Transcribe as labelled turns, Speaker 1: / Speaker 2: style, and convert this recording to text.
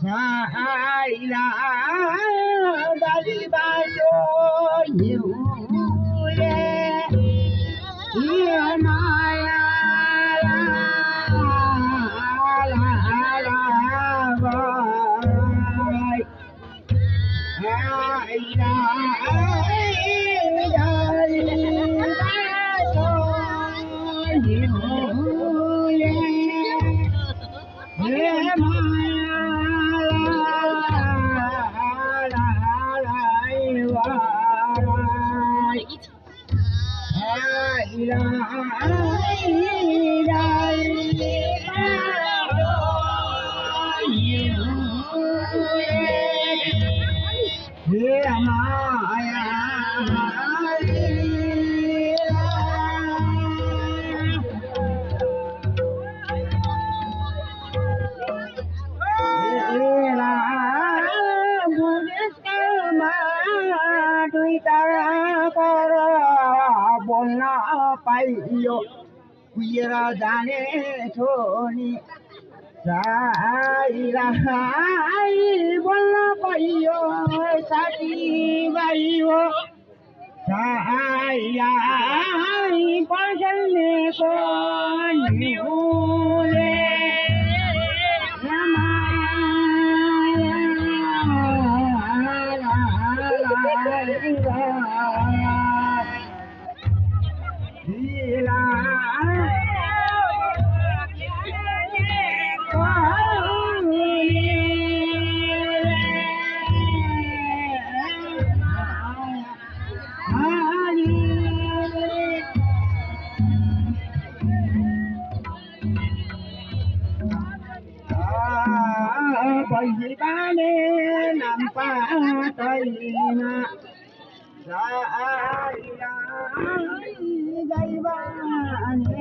Speaker 1: Saila dari bajo nyule iya maya la la la boy Saila dari bajo nyule iya maya बोलना पाइयो कुयरा जाने छोनी साइला बोलना पाइयो साथी भाइयो साइला पसलने को न्यूले Pagkikane nampatayna sa ilang gaibane